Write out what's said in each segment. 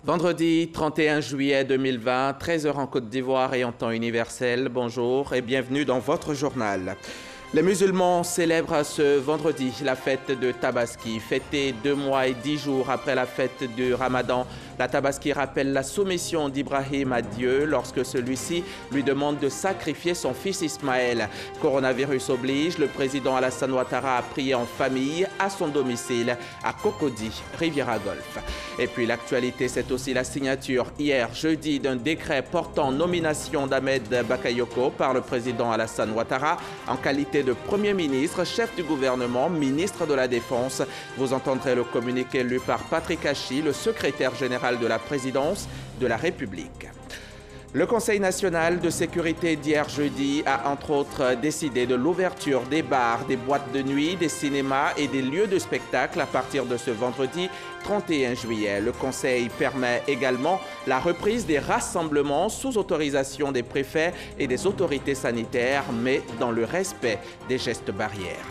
Vendredi 31 juillet 2020, 13 h en Côte d'Ivoire et en temps universel. Bonjour et bienvenue dans votre journal. Les musulmans célèbrent ce vendredi la fête de Tabaski. Fêtée 2 mois et 10 jours après la fête du Ramadan, la Tabaski rappelle la soumission d'Ibrahim à Dieu lorsque celui-ci lui demande de sacrifier son fils Ismaël. Coronavirus oblige, le président Alassane Ouattara a prié en famille à son domicile à Cocody, Riviera Golf. Et puis l'actualité, c'est aussi la signature hier jeudi d'un décret portant nomination d'Ahmed Bakayoko par le président Alassane Ouattara en qualité de Premier ministre, chef du gouvernement, ministre de la Défense. Vous entendrez le communiqué lu par Patrick Hachi, le secrétaire général de la présidence de la République. Le Conseil national de sécurité d'hier jeudi a entre autres décidé de l'ouverture des bars, des boîtes de nuit, des cinémas et des lieux de spectacle à partir de ce vendredi 31 juillet. Le Conseil permet également la reprise des rassemblements sous autorisation des préfets et des autorités sanitaires, mais dans le respect des gestes barrières.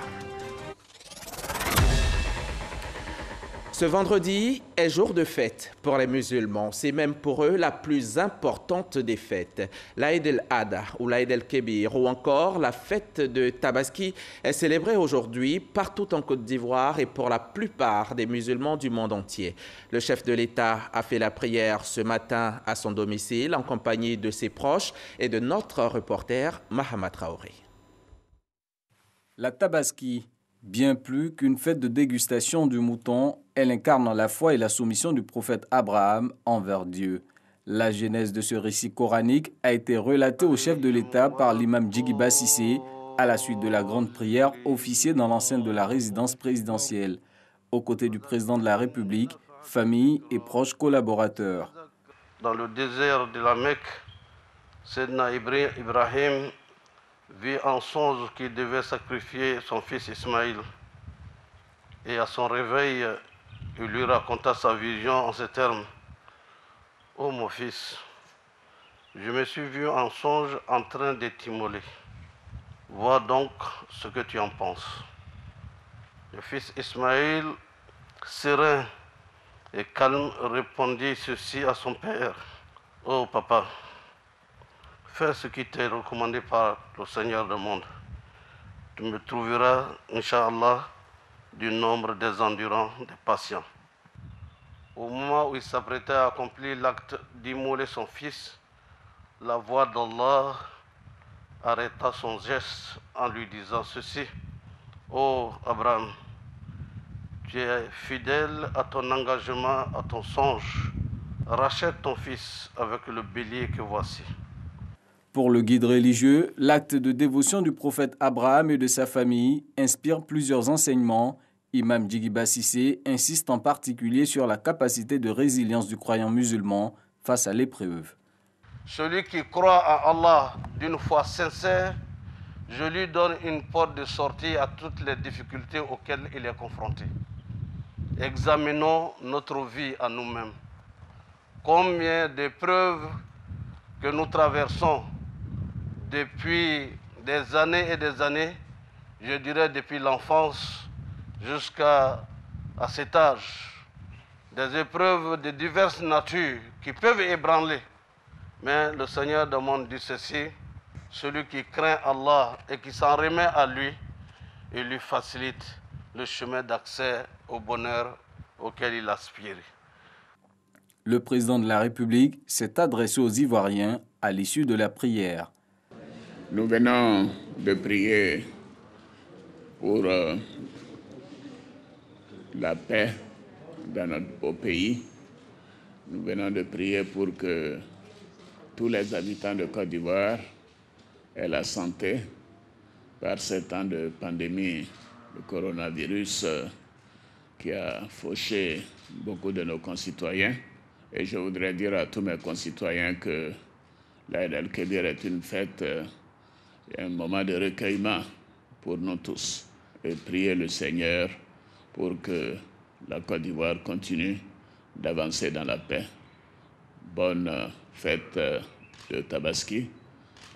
Ce vendredi est jour de fête pour les musulmans. C'est même pour eux la plus importante des fêtes. L'Aïd el-Adha ou l'Aïd el-Kébir ou encore la fête de Tabaski est célébrée aujourd'hui partout en Côte d'Ivoire et pour la plupart des musulmans du monde entier. Le chef de l'État a fait la prière ce matin à son domicile en compagnie de ses proches et de notre reporter Mahama Traoré. La Tabaski, bien plus qu'une fête de dégustation du mouton, elle incarne la foi et la soumission du prophète Abraham envers Dieu. La genèse de ce récit coranique a été relatée au chef de l'État par l'imam Djigiba Cissé à la suite de la grande prière officiée dans l'enceinte de la résidence présidentielle, aux côtés du président de la République, famille et proches collaborateurs. Dans le désert de la Mecque, Sayyidina Ibrahim vit en songe qu'il devait sacrifier son fils Ismaïl. Et à son réveil, il lui raconta sa vision en ces termes. « Ô mon fils, je me suis vu en songe en train de t'immoler. Vois donc ce que tu en penses. » Le fils Ismaïl, serein et calme, répondit ceci à son père. « Ô papa, fais ce qui t'est recommandé par le Seigneur du monde. Tu me trouveras, Inch'Allah, du nombre des endurants, des patients. » Au moment où il s'apprêtait à accomplir l'acte d'immoler son fils, la voix d'Allah arrêta son geste en lui disant ceci. « Ô Abraham, tu es fidèle à ton engagement, à ton songe. Rachète ton fils avec le bélier que voici. » Pour le guide religieux, l'acte de dévotion du prophète Abraham et de sa famille inspire plusieurs enseignements. Imam Djigiba Cissé insiste en particulier sur la capacité de résilience du croyant musulman face à l'épreuve. Celui qui croit en Allah d'une foi sincère, je lui donne une porte de sortie à toutes les difficultés auxquelles il est confronté. Examinons notre vie à nous-mêmes. Combien d'épreuves que nous traversons depuis des années, je dirais depuis l'enfance jusqu'à cet âge. Des épreuves de diverses natures qui peuvent ébranler. Mais le Seigneur demande dit ceci, celui qui craint Allah et qui s'en remet à lui, il lui facilite le chemin d'accès au bonheur auquel il aspire. Le président de la République s'est adressé aux Ivoiriens à l'issue de la prière. Nous venons de prier pour la paix dans notre beau pays. Nous venons de prier pour que tous les habitants de Côte d'Ivoire aient la santé par ce temps de pandémie, le coronavirus qui a fauché beaucoup de nos concitoyens. Et je voudrais dire à tous mes concitoyens que l'Aïd el-Kébir est une fête, un moment de recueillement pour nous tous. Et prier le Seigneur pour que la Côte d'Ivoire continue d'avancer dans la paix. Bonne fête de Tabaski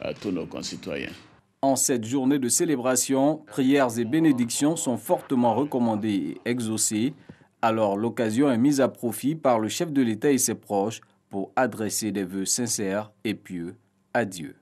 à tous nos concitoyens. En cette journée de célébration, prières et bénédictions sont fortement recommandées et exaucées. Alors l'occasion est mise à profit par le chef de l'État et ses proches pour adresser des vœux sincères et pieux à Dieu.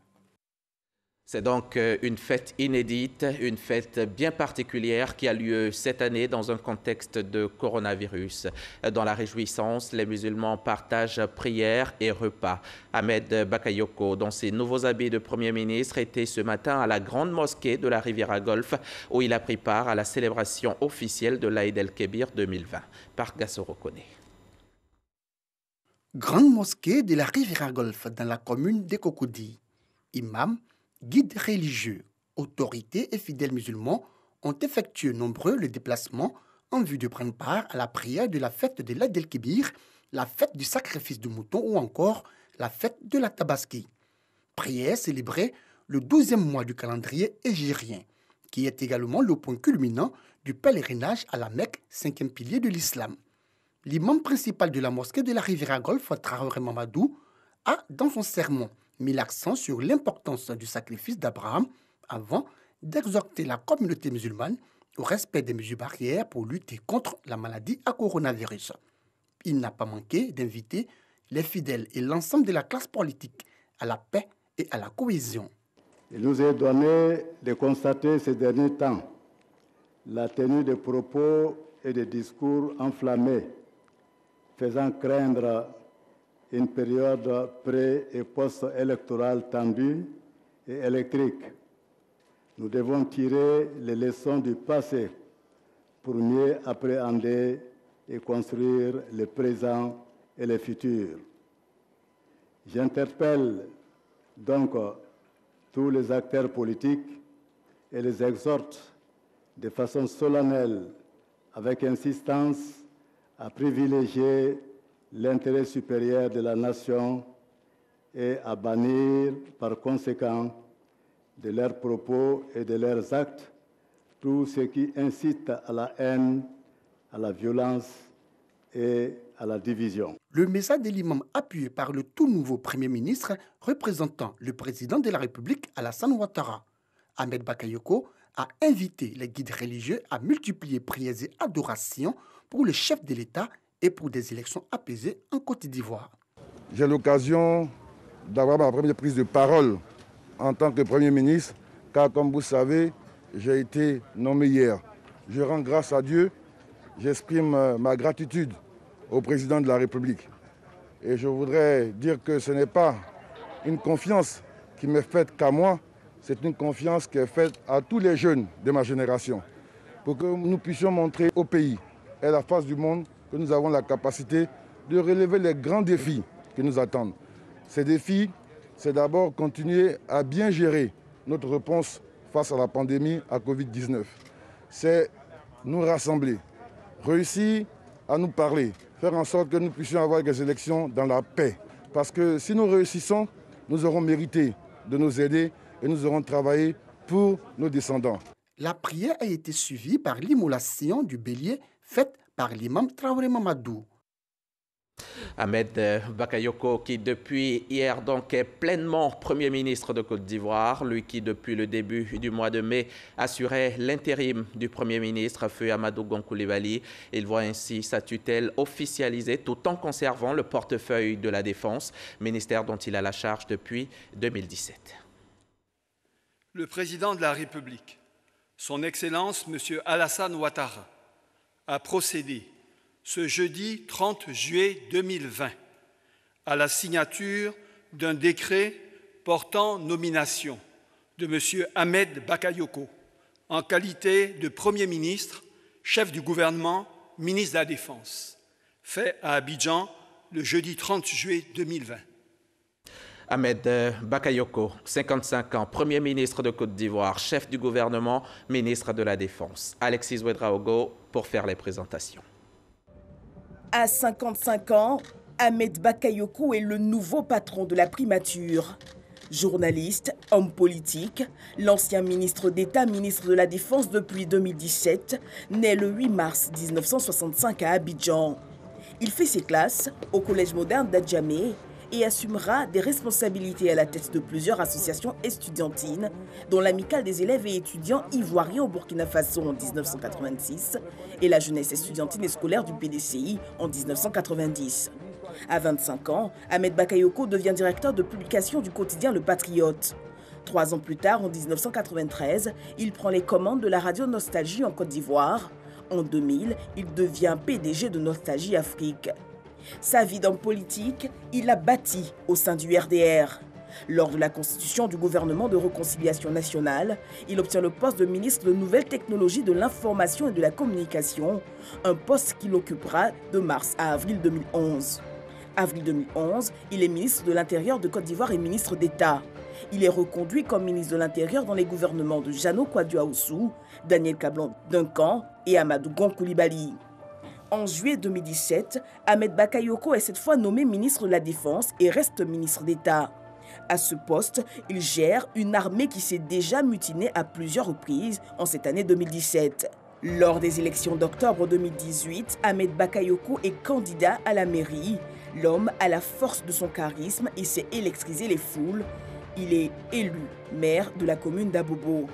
C'est donc une fête inédite, une fête bien particulière qui a lieu cette année dans un contexte de coronavirus. Dans la réjouissance, les musulmans partagent prières et repas. Ahmed Bakayoko, dans ses nouveaux habits de Premier ministre, était ce matin à la grande mosquée de la Riviera Golf où il a pris part à la célébration officielle de l'Aïd el-Kébir 2020. Par Gassoro Kone. Grande mosquée de la Riviera Golf dans la commune de Cocody. Imam, guides religieux, autorités et fidèles musulmans ont effectué nombreux les déplacements en vue de prendre part à la prière de la fête de l'Aïd el-Kébir, la fête du sacrifice du mouton ou encore la fête de la Tabaski. Prière célébrée le 12e mois du calendrier hégirien, qui est également le point culminant du pèlerinage à la Mecque, 5e pilier de l'islam. L'imam principal de la mosquée de la Riviera Golf, Traoré Mamadou, a, dans son sermon, mis l'accent sur l'importance du sacrifice d'Abraham avant d'exhorter la communauté musulmane au respect des mesures barrières pour lutter contre la maladie à coronavirus. Il n'a pas manqué d'inviter les fidèles et l'ensemble de la classe politique à la paix et à la cohésion. Il nous est donné de constater ces derniers temps la tenue de propos et de discours enflammés, faisant craindre une période pré- et post-électorale tendue et électrique. Nous devons tirer les leçons du passé pour mieux appréhender et construire le présent et le futur. J'interpelle donc tous les acteurs politiques et les exhorte de façon solennelle, avec insistance, à privilégier l'intérêt supérieur de la nation et à bannir par conséquent de leurs propos et de leurs actes tout ce qui incite à la haine, à la violence et à la division. Le message de l'imam appuyé par le tout nouveau Premier ministre représentant le président de la République, Alassane Ouattara, Ahmed Bakayoko, a invité les guides religieux à multiplier prières et adorations pour le chef de l'État et pour des élections apaisées en Côte d'Ivoire. J'ai l'occasion d'avoir ma première prise de parole en tant que Premier ministre, car comme vous savez, j'ai été nommé hier. Je rends grâce à Dieu, j'exprime ma gratitude au président de la République. Et je voudrais dire que ce n'est pas une confiance qui m'est faite qu'à moi, c'est une confiance qui est faite à tous les jeunes de ma génération, pour que nous puissions montrer au pays et à la face du monde que nous avons la capacité de relever les grands défis qui nous attendent. Ces défis, c'est d'abord continuer à bien gérer notre réponse face à la pandémie à Covid-19. C'est nous rassembler, réussir à nous parler, faire en sorte que nous puissions avoir des élections dans la paix. Parce que si nous réussissons, nous aurons mérité de nous aider et nous aurons travaillé pour nos descendants. La prière a été suivie par l'immolation du bélier faite par l'imam Traoré Mamadou. Ahmed Bakayoko, qui depuis hier donc est pleinement Premier ministre de Côte d'Ivoire, lui qui depuis le début du mois de mai assurait l'intérim du Premier ministre Feu Amadou Gon Coulibaly. Il voit ainsi sa tutelle officialisée tout en conservant le portefeuille de la Défense, ministère dont il a la charge depuis 2017. Le président de la République, son Excellence M. Alassane Ouattara, a procédé ce jeudi 30 juillet 2020 à la signature d'un décret portant nomination de M. Ahmed Bakayoko en qualité de Premier ministre, chef du gouvernement, ministre de la Défense, fait à Abidjan le jeudi 30 juillet 2020. Ahmed Bakayoko, 55 ans, Premier ministre de Côte d'Ivoire, chef du gouvernement, ministre de la Défense. Alexis Ouedraogo pour faire les présentations. À 55 ans, Ahmed Bakayoko est le nouveau patron de la primature. Journaliste, homme politique, l'ancien ministre d'État, ministre de la Défense depuis 2017, né le 8 mars 1965 à Abidjan. Il fait ses classes au collège moderne d'Adjamé et assumera des responsabilités à la tête de plusieurs associations estudiantines, dont l'Amicale des élèves et étudiants ivoiriens au Burkina Faso en 1986 et la jeunesse estudiantine et scolaire du PDCI en 1990. À 25 ans, Ahmed Bakayoko devient directeur de publication du quotidien Le Patriote. 3 ans plus tard, en 1993, il prend les commandes de la radio Nostalgie en Côte d'Ivoire. En 2000, il devient PDG de Nostalgie Afrique. Sa vie d'homme politique, il l'a bâtie au sein du RDR. Lors de la constitution du gouvernement de réconciliation nationale, il obtient le poste de ministre de Nouvelles Technologies de l'Information et de la Communication, un poste qu'il occupera de mars à avril 2011. Avril 2011, il est ministre de l'Intérieur de Côte d'Ivoire et ministre d'État. Il est reconduit comme ministre de l'Intérieur dans les gouvernements de Jano Kwadwo-Aoussou, Daniel Kablan-Duncan et Amadou Gon Coulibaly. En juillet 2017, Ahmed Bakayoko est cette fois nommé ministre de la Défense et reste ministre d'État. À ce poste, il gère une armée qui s'est déjà mutinée à plusieurs reprises en cette année 2017. Lors des élections d'octobre 2018, Ahmed Bakayoko est candidat à la mairie. L'homme a la force de son charisme et sait électriser les foules. Il est élu maire de la commune d'Abobo.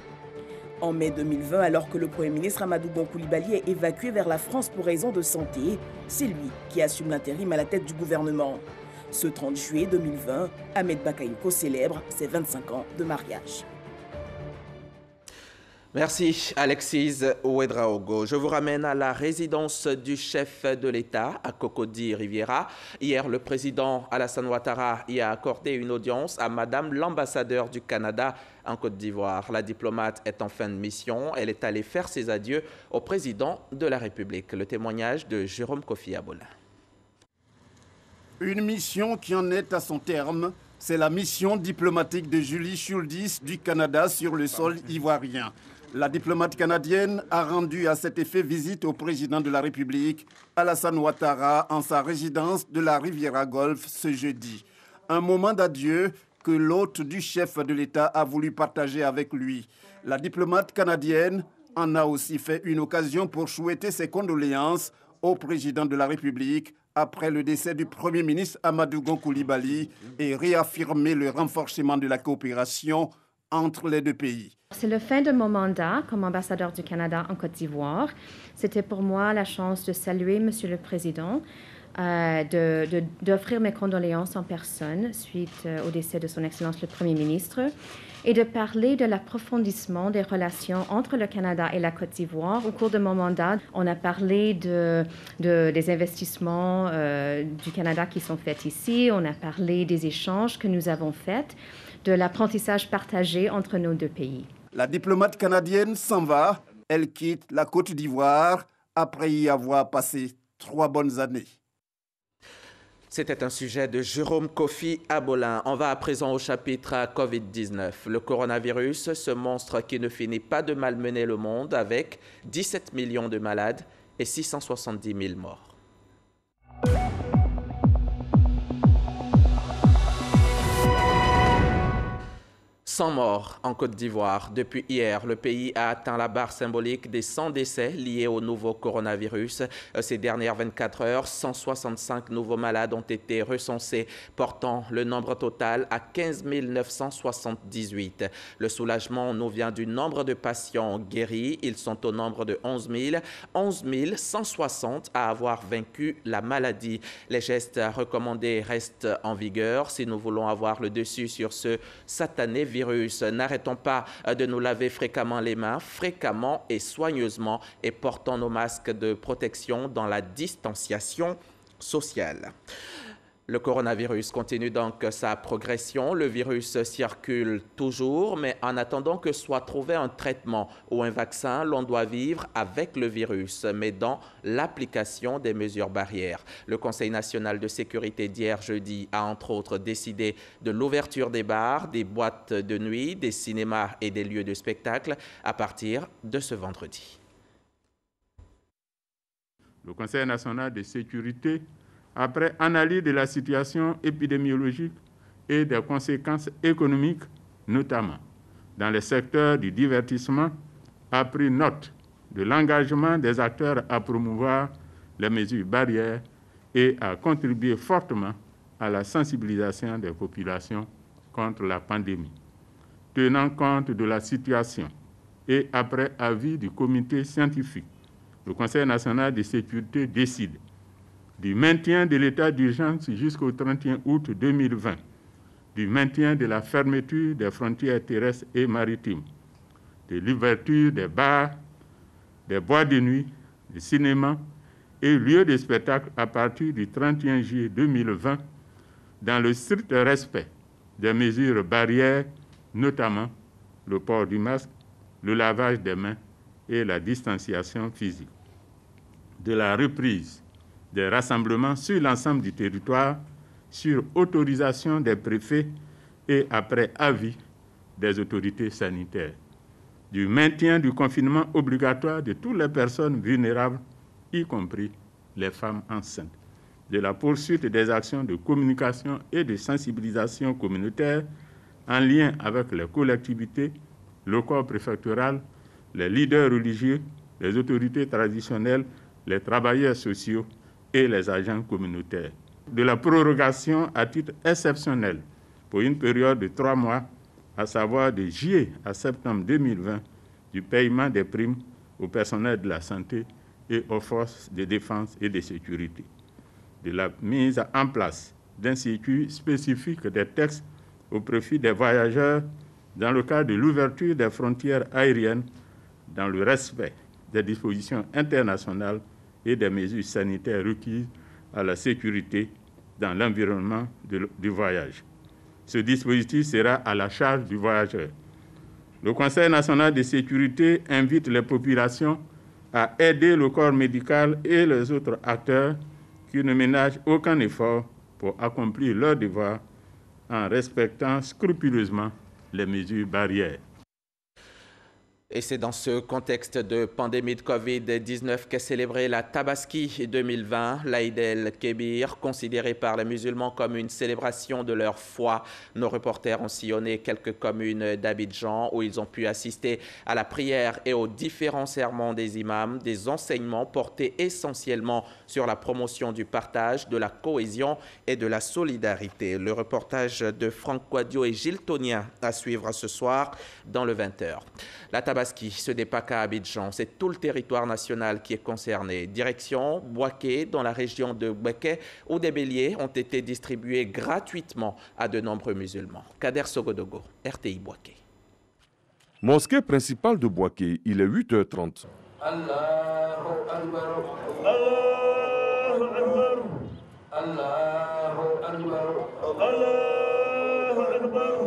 En mai 2020, alors que le Premier ministre Amadou Gon Coulibaly est évacué vers la France pour raison de santé, c'est lui qui assume l'intérim à la tête du gouvernement. Ce 30 juillet 2020, Ahmed Bakayoko célèbre ses 25 ans de mariage. Merci Alexis Ouedraogo. Je vous ramène à la résidence du chef de l'État à Cocody-Riviera. Hier, le président Alassane Ouattara y a accordé une audience à Madame l'ambassadeur du Canada en Côte d'Ivoire. La diplomate est en fin de mission. Elle est allée faire ses adieux au président de la République. Le témoignage de Jérôme Kofi Abola. Une mission qui en est à son terme. C'est la mission diplomatique de Julie Schuldis du Canada sur le sol ivoirien. La diplomate canadienne a rendu à cet effet visite au président de la République, Alassane Ouattara, en sa résidence de la Riviera Golf ce jeudi. Un moment d'adieu que l'hôte du chef de l'État a voulu partager avec lui. La diplomate canadienne en a aussi fait une occasion pour souhaiter ses condoléances au président de la République après le décès du Premier ministre Amadou Gon Coulibaly et réaffirmer le renforcement de la coopération entre les deux pays. C'est la fin de mon mandat comme ambassadeur du Canada en Côte d'Ivoire. C'était pour moi la chance de saluer Monsieur le Président, d'offrir mes condoléances en personne suite au décès de Son Excellence le Premier ministre et de parler de l'approfondissement des relations entre le Canada et la Côte d'Ivoire. Au cours de mon mandat, on a parlé des investissements du Canada qui sont faits ici, on a parlé des échanges que nous avons faits, de l'apprentissage partagé entre nos deux pays. La diplomate canadienne s'en va. Elle quitte la Côte d'Ivoire après y avoir passé 3 bonnes années. C'était un sujet de Jérôme Kofi Abola. On va à présent au chapitre Covid-19. Le coronavirus, ce monstre qui ne finit pas de malmener le monde avec 17 millions de malades et 670 000 morts. 100 morts en Côte d'Ivoire. Depuis hier, le pays a atteint la barre symbolique des 100 décès liés au nouveau coronavirus. Ces dernières 24 heures, 165 nouveaux malades ont été recensés, portant le nombre total à 15 978. Le soulagement nous vient du nombre de patients guéris. Ils sont au nombre de 11 160 à avoir vaincu la maladie. Les gestes recommandés restent en vigueur si nous voulons avoir le dessus sur ce satané virus. N'arrêtons pas de nous laver fréquemment les mains, fréquemment et soigneusement, et portons nos masques de protection dans la distanciation sociale. Le coronavirus continue donc sa progression. Le virus circule toujours, mais en attendant que soit trouvé un traitement ou un vaccin, l'on doit vivre avec le virus, mais dans l'application des mesures barrières. Le Conseil national de sécurité d'hier jeudi a entre autres décidé de l'ouverture des bars, des boîtes de nuit, des cinémas et des lieux de spectacle à partir de ce vendredi. Le Conseil national de sécurité, après analyse de la situation épidémiologique et des conséquences économiques, notamment dans le secteur du divertissement, a pris note de l'engagement des acteurs à promouvoir les mesures barrières et à contribuer fortement à la sensibilisation des populations contre la pandémie. Tenant compte de la situation et après avis du comité scientifique, le Conseil national de sécurité décide du maintien de l'état d'urgence jusqu'au 31 août 2020, du maintien de la fermeture des frontières terrestres et maritimes, de l'ouverture des bars, des boîtes de nuit, des cinémas et lieux de spectacle à partir du 31 juillet 2020 dans le strict respect des mesures barrières, notamment le port du masque, le lavage des mains et la distanciation physique. De la reprise des rassemblements sur l'ensemble du territoire sur autorisation des préfets et après avis des autorités sanitaires. Du maintien du confinement obligatoire de toutes les personnes vulnérables, y compris les femmes enceintes. De la poursuite des actions de communication et de sensibilisation communautaire en lien avec les collectivités, le corps préfectoral, les leaders religieux, les autorités traditionnelles, les travailleurs sociaux et les agents communautaires. De la prorogation à titre exceptionnel pour une période de 3 mois, à savoir de juillet à septembre 2020, du paiement des primes au personnel de la santé et aux forces de défense et de sécurité. De la mise en place d'un circuit spécifique des textes au profit des voyageurs dans le cadre de l'ouverture des frontières aériennes dans le respect des dispositions internationales et des mesures sanitaires requises à la sécurité dans l'environnement du voyage. Ce dispositif sera à la charge du voyageur. Le Conseil national de sécurité invite les populations à aider le corps médical et les autres acteurs qui ne ménagent aucun effort pour accomplir leur devoir en respectant scrupuleusement les mesures barrières. Et c'est dans ce contexte de pandémie de Covid-19 qu'est célébrée la Tabaski 2020, l'Aïd el-Kébir, considérée par les musulmans comme une célébration de leur foi. Nos reporters ont sillonné quelques communes d'Abidjan où ils ont pu assister à la prière et aux différents sermons des imams, des enseignements portés essentiellement sur la promotion du partage, de la cohésion et de la solidarité. Le reportage de Franck Quadio et Gilles Tonien à suivre ce soir dans le 20h. La Tabaski se dépasse à Abidjan, c'est tout le territoire national qui est concerné. Direction Boaké, dans la région de Boaké, où des béliers ont été distribués gratuitement à de nombreux musulmans. Kader Sogodogo, RTI Boaké. Mosquée principale de Boaké, il est 8h30. Allahu Akbar, Allahu Akbar, Allahu Akbar, Allahu Akbar.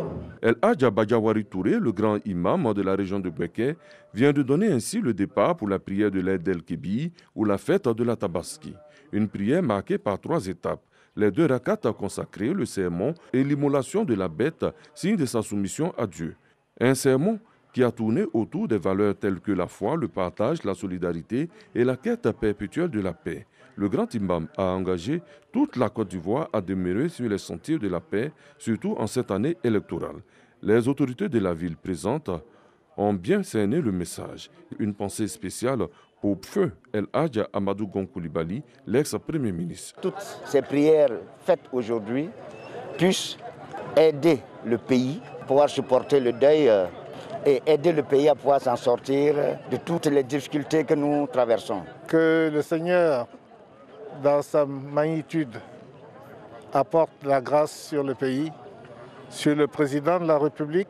El Hadja Bajawari Touré, le grand imam de la région de Boaké, vient de donner ainsi le départ pour la prière de l'Aïd el-Kébir ou la fête de la Tabaski. Une prière marquée par 3 étapes. Les 2 rakats consacrés, le sermon et l'immolation de la bête, signe de sa soumission à Dieu. Un sermon qui a tourné autour des valeurs telles que la foi, le partage, la solidarité et la quête perpétuelle de la paix. Le grand imam a engagé toute la Côte d'Ivoire à demeurer sur les sentiers de la paix, surtout en cette année électorale. Les autorités de la ville présentes ont bien cerné le message. Une pensée spéciale pour Feu El Hadja Amadou Gon Coulibaly, l'ex-premier ministre. Toutes ces prières faites aujourd'hui puissent aider le pays à pouvoir supporter le deuil et aider le pays à pouvoir s'en sortir de toutes les difficultés que nous traversons. Que le Seigneur, dans sa magnitude, apporte la grâce sur le pays, sur le président de la République,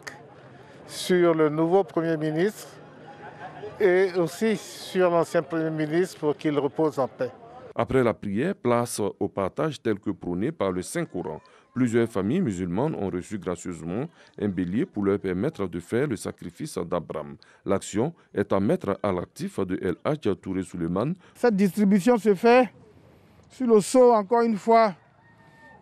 sur le nouveau Premier ministre et aussi sur l'ancien Premier ministre pour qu'il repose en paix. Après la prière, place au partage tel que prôné par le Saint-Coran. Plusieurs familles musulmanes ont reçu gracieusement un bélier pour leur permettre de faire le sacrifice d'Abraham. L'action est à mettre à l'actif de El Hadja Touré Souleymane. Cette distribution se fait sur le sceau, encore une fois,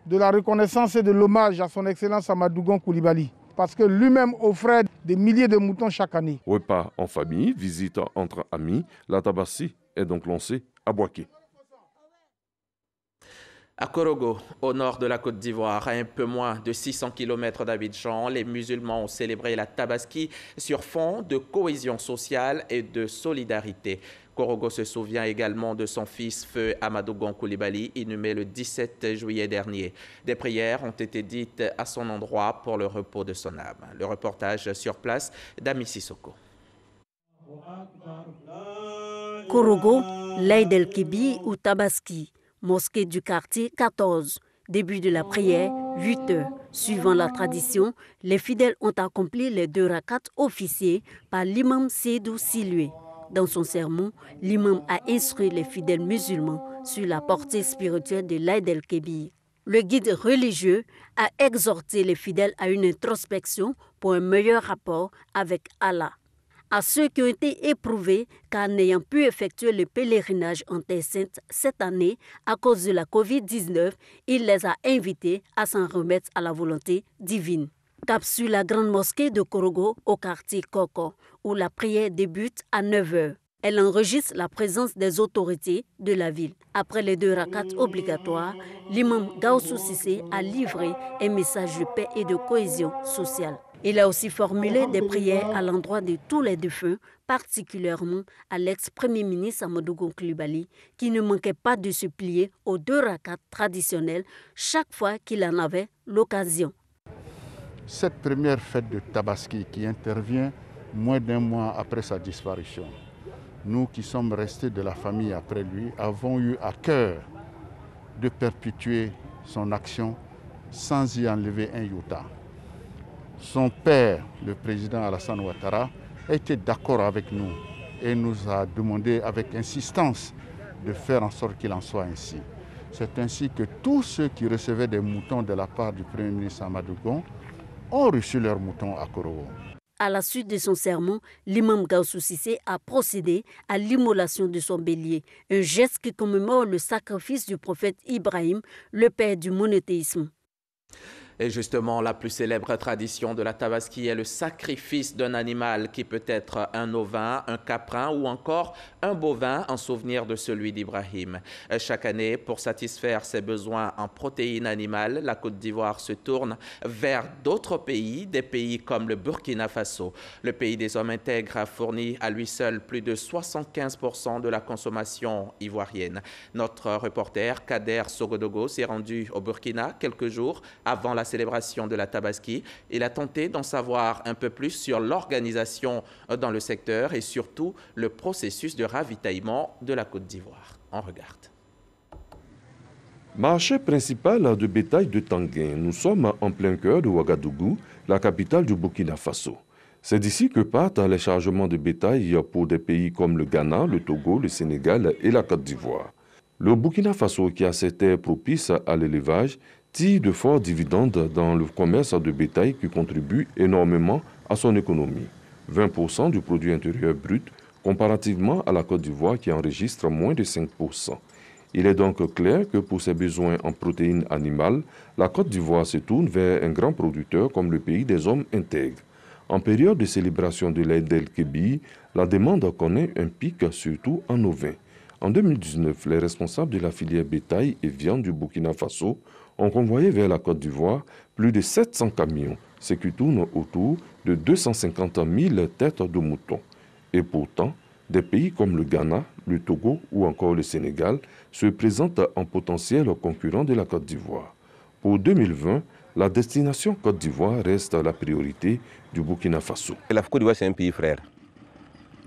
de la reconnaissance et de l'hommage à son Excellence Amadou Gon Coulibaly, parce que lui-même offrait des milliers de moutons chaque année. Repas en famille, visite entre amis, la Tabaski est donc lancée à Boaké. À Korogo, au nord de la Côte d'Ivoire, à un peu moins de 600 km d'Abidjan, les musulmans ont célébré la Tabaski sur fond de cohésion sociale et de solidarité. Korogo se souvient également de son fils feu Amadou Gon Coulibaly, inhumé le 17 juillet dernier. Des prières ont été dites à son endroit pour le repos de son âme. Le reportage sur place d'Ami Sissoko. Korogo, l'Aïd el-Kébi ou Tabaski, mosquée du quartier 14. Début de la prière, 8 heures. Suivant la tradition, les fidèles ont accompli les 2 rakats officiés par l'imam Seydou Silué. Dans son sermon, l'imam a instruit les fidèles musulmans sur la portée spirituelle de l'Aïd el-Kébi. Le guide religieux a exhorté les fidèles à une introspection pour un meilleur rapport avec Allah. À ceux qui ont été éprouvés car n'ayant pu effectuer le pèlerinage en Terre Sainte cette année à cause de la Covid-19, il les a invités à s'en remettre à la volonté divine. Cap sur la grande mosquée de Korogo au quartier Koko, où la prière débute à 9 h. Elle enregistre la présence des autorités de la ville. Après les 2 rakats obligatoires, l'imam Gaoussou Sissé a livré un message de paix et de cohésion sociale. Il a aussi formulé des prières à l'endroit de tous les défunts, particulièrement à l'ex-premier ministre Amadou Gon Coulibaly, qui ne manquait pas de se plier aux 2 rakats traditionnels chaque fois qu'il en avait l'occasion. Cette première fête de Tabaski qui intervient moins d'1 mois après sa disparition, nous qui sommes restés de la famille après lui avons eu à cœur de perpétuer son action sans y enlever un iota. Son père, le président Alassane Ouattara, était d'accord avec nous et nous a demandé avec insistance de faire en sorte qu'il en soit ainsi. C'est ainsi que tous ceux qui recevaient des moutons de la part du Premier ministre Amadou Gon ont reçu leurs moutons à Korogo. À la suite de son sermon, l'imam Gaoussou Sissé a procédé à l'immolation de son bélier, un geste qui commémore le sacrifice du prophète Ibrahim, le père du monothéisme. Et justement, la plus célèbre tradition de la Tabaski est le sacrifice d'un animal qui peut être un ovin, un caprin ou encore un bovin en souvenir de celui d'Ibrahim. Chaque année, pour satisfaire ses besoins en protéines animales, la Côte d'Ivoire se tourne vers d'autres pays, des pays comme le Burkina Faso. Le pays des hommes intègres a fourni à lui seul plus de 75% de la consommation ivoirienne. Notre reporter Kader Sogodogo s'est rendu au Burkina quelques jours avant la célébration de la Tabaski. Il a tenté d'en savoir un peu plus sur l'organisation dans le secteur et surtout le processus de ravitaillement de la Côte d'Ivoire. On regarde. Marché principal de bétail de Tanguin, nous sommes en plein cœur de Ouagadougou, la capitale du Burkina Faso. C'est d'ici que partent les chargements de bétail pour des pays comme le Ghana, le Togo, le Sénégal et la Côte d'Ivoire. Le Burkina Faso, qui a cette terre propice à l'élevage, tire de forts dividendes dans le commerce de bétail qui contribue énormément à son économie. 20% du produit intérieur brut, comparativement à la Côte d'Ivoire qui enregistre moins de 5%. Il est donc clair que pour ses besoins en protéines animales, la Côte d'Ivoire se tourne vers un grand producteur comme le pays des hommes intègres. En période de célébration de l'Aïd el-Kébi, la demande connaît un pic, surtout en ovins. En 2019, les responsables de la filière bétail et viande du Burkina Faso ont convoyé vers la Côte d'Ivoire plus de 700 camions, ce qui tourne autour de 250 000 têtes de moutons. Et pourtant, des pays comme le Ghana, le Togo ou encore le Sénégal se présentent en potentiel concurrent de la Côte d'Ivoire. Pour 2020, la destination Côte d'Ivoire reste la priorité du Burkina Faso. La Côte d'Ivoire, c'est un pays frère.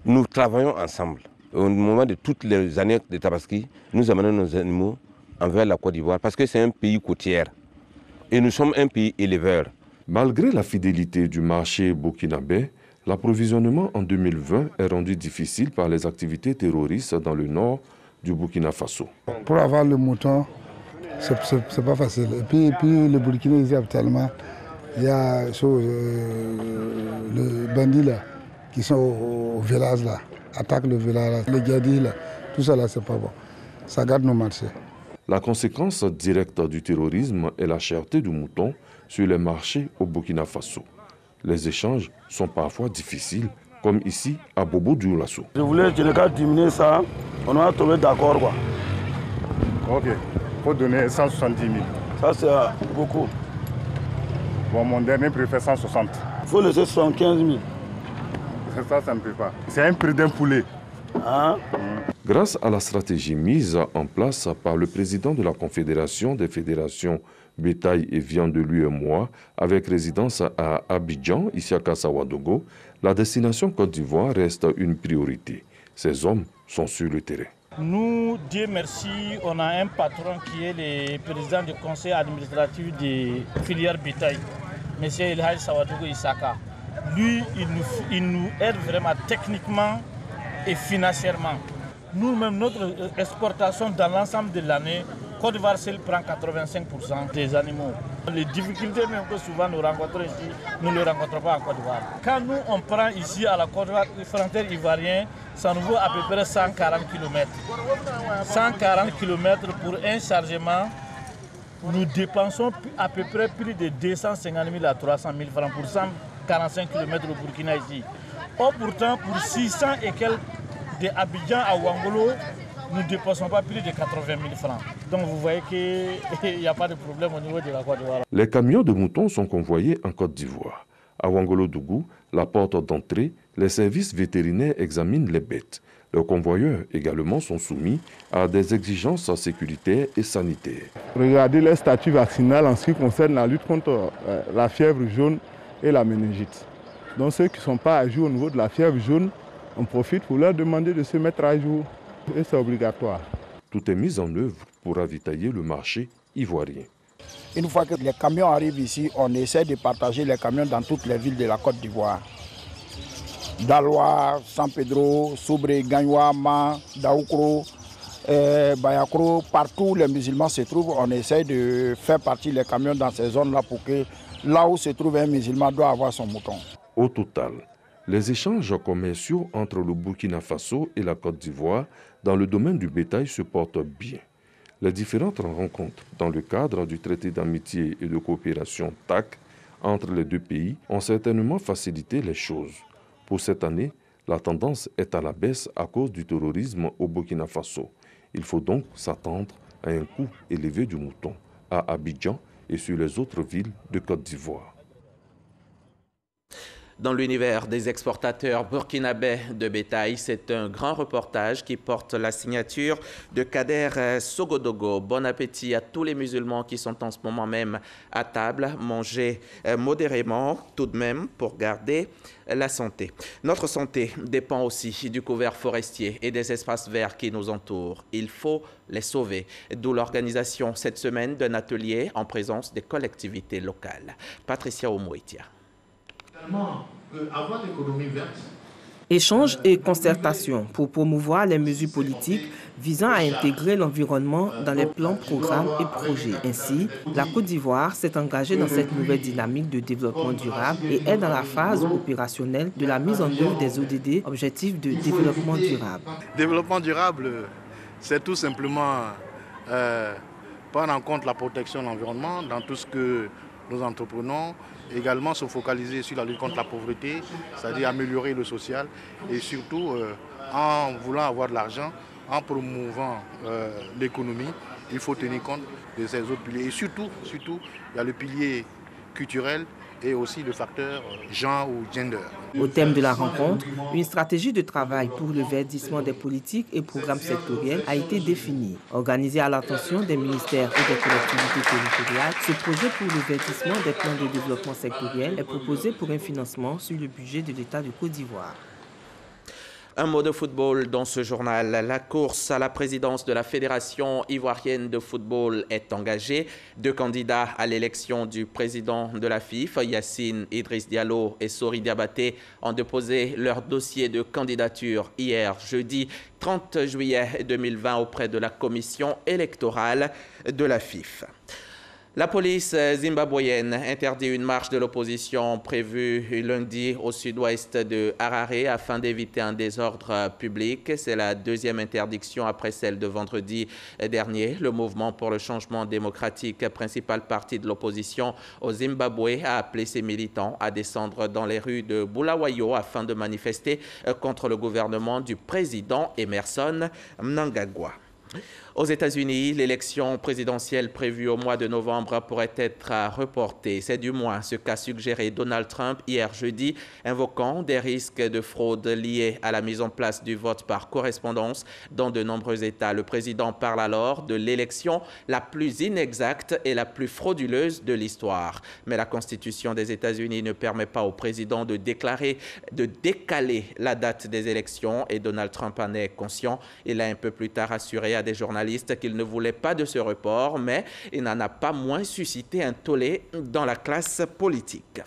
Nous travaillons ensemble. Au moment de toutes les années de Tabaski, nous amenons nos animaux envers la Côte d'Ivoire parce que c'est un pays côtier et nous sommes un pays éleveur. Malgré la fidélité du marché burkinabé, l'approvisionnement en 2020 est rendu difficile par les activités terroristes dans le nord du Burkina Faso. Pour avoir le mouton, c'est pas facile. Et puis le Burkina, ici, actuellement, il y a le bandit là, qui sont au village là, attaquent le village, les gadis là, tout ça là, c'est pas bon. Ça garde nos marchés. La conséquence directe du terrorisme est la cherté du mouton sur les marchés au Burkina Faso. Les échanges sont parfois difficiles, comme ici à Bobo Dioulasso. Je voulais diminuer ça, on a trouvé d'accord quoi. Ok. faut donner 170 000. Ça, c'est beaucoup. Bon, mon dernier prix fait 160. Il faut laisser 75 000. Ça ne peut pas. C'est un prix d'un poulet. Hein? Grâce à la stratégie mise en place par le président de la Confédération des fédérations bétail et viande de l'UEMOA, avec résidence à Abidjan, Isiaka Sawadogo, la destination Côte d'Ivoire reste une priorité. Ces hommes sont sur le terrain. Nous, Dieu merci, on a un patron qui est le président du conseil administratif des filières bétail, M. Elhaj Sawadogo Isaka. Lui, il nous aide vraiment techniquement et financièrement. Nous-mêmes, notre exportation dans l'ensemble de l'année, Côte d'Ivoire seul prend 85% des animaux. Les difficultés même que souvent nous rencontrons ici, nous ne les rencontrons pas en Côte d'Ivoire. Quand nous, on prend ici à la Côte d'Ivoire, les frontières ivoiriennes, ça nous vaut à peu près 140 km. 140 km pour un chargement, nous dépensons à peu près plus de 250 000 à 300 000 francs pour 145 km au Burkina ici. Or pourtant, pour 600 et quelques de Abidjan à Ouangolo, nous ne dépassons pas plus de 80 000 francs. Donc vous voyez qu'il n'y a pas de problème au niveau de la Côte d'Ivoire. Les camions de moutons sont convoyés en Côte d'Ivoire. À Ouangolo-Dougou, la porte d'entrée, les services vétérinaires examinent les bêtes. Les convoyeurs également sont soumis à des exigences sécuritaires et sanitaires. Regardez les statuts vaccinales en ce qui concerne la lutte contre la fièvre jaune et la méningite. Donc ceux qui ne sont pas à jour au niveau de la fièvre jaune, on profite pour leur demander de se mettre à jour. Et c'est obligatoire. Tout est mis en œuvre pour ravitailler le marché ivoirien. Une fois que les camions arrivent ici, on essaie de partager les camions dans toutes les villes de la Côte d'Ivoire. Daloa, San Pedro, Soubré, Gagnoa, Ma, Daoukro, Bayakro, partout où les musulmans se trouvent, on essaie de faire partir les camions dans ces zones-là pour que là où se trouve un musulman doit avoir son mouton. Au total, les échanges commerciaux entre le Burkina Faso et la Côte d'Ivoire dans le domaine du bétail se portent bien. Les différentes rencontres dans le cadre du traité d'amitié et de coopération TAC entre les deux pays ont certainement facilité les choses. Pour cette année, la tendance est à la baisse à cause du terrorisme au Burkina Faso. Il faut donc s'attendre à un coût élevé du mouton à Abidjan et sur les autres villes de Côte d'Ivoire. Dans l'univers des exportateurs burkinabés de bétail, c'est un grand reportage qui porte la signature de Kader Sogodogo. Bon appétit à tous les musulmans qui sont en ce moment même à table. Mangez modérément tout de même pour garder la santé. Notre santé dépend aussi du couvert forestier et des espaces verts qui nous entourent. Il faut les sauver. D'où l'organisation cette semaine d'un atelier en présence des collectivités locales. Patricia Omoitia. Avoir l'économie verte. Échange et concertation pour promouvoir les mesures politiques visant à intégrer l'environnement dans les plans, programmes et projets. Ainsi, la Côte d'Ivoire s'est engagée dans cette nouvelle dynamique de développement durable et est dans la phase opérationnelle de la mise en œuvre des ODD, Objectifs de développement durable. Développement durable, c'est tout simplement prendre en compte la protection de l'environnement dans tout ce que nous entreprenons, également se focaliser sur la lutte contre la pauvreté, c'est-à-dire améliorer le social et surtout en voulant avoir de l'argent, en promouvant l'économie, il faut tenir compte de ces autres piliers. Et surtout, il y a le pilier culturel et aussi le facteur genre ou gender. Au thème de la rencontre, une stratégie de travail pour le verdissement des politiques et programmes sectoriels a été définie. Organisé à l'attention des ministères et des collectivités territoriales, ce projet pour le verdissement des plans de développement sectoriel est proposé pour un financement sur le budget de l'État de Côte d'Ivoire. Un mot de football dans ce journal. La course à la présidence de la Fédération ivoirienne de football est engagée. 2 candidats à l'élection du président de la FIFA, Yacine Idriss Diallo et Sori Diabaté, ont déposé leur dossier de candidature hier, jeudi 30 juillet 2020, auprès de la commission électorale de la FIFA. La police zimbabwéenne interdit une marche de l'opposition prévue lundi au sud-ouest de Harare afin d'éviter un désordre public. C'est la 2e interdiction après celle de vendredi dernier. Le mouvement pour le changement démocratique, principal parti de l'opposition au Zimbabwe, a appelé ses militants à descendre dans les rues de Bulawayo afin de manifester contre le gouvernement du président Emerson Mnangagwa. Aux États-Unis, l'élection présidentielle prévue au mois de novembre pourrait être reportée. C'est du moins ce qu'a suggéré Donald Trump hier jeudi, invoquant des risques de fraude liés à la mise en place du vote par correspondance dans de nombreux États. Le président parle alors de l'élection la plus inexacte et la plus frauduleuse de l'histoire. Mais la Constitution des États-Unis ne permet pas au président de décaler la date des élections et Donald Trump en est conscient. Il a un peu plus tard assuré à des journalistes qu'il ne voulait pas de ce report, mais il n'en a pas moins suscité un tollé dans la classe politique.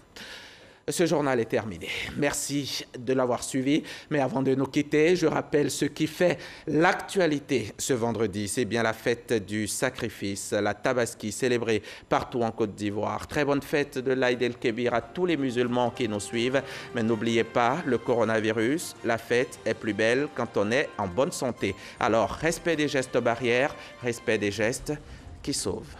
Ce journal est terminé. Merci de l'avoir suivi. Mais avant de nous quitter, je rappelle ce qui fait l'actualité ce vendredi. C'est bien la fête du sacrifice, la Tabaski, célébrée partout en Côte d'Ivoire. Très bonne fête de l'Aïd el-Kébir à tous les musulmans qui nous suivent. Mais n'oubliez pas, le coronavirus, la fête est plus belle quand on est en bonne santé. Alors, respect des gestes barrières, respect des gestes qui sauvent.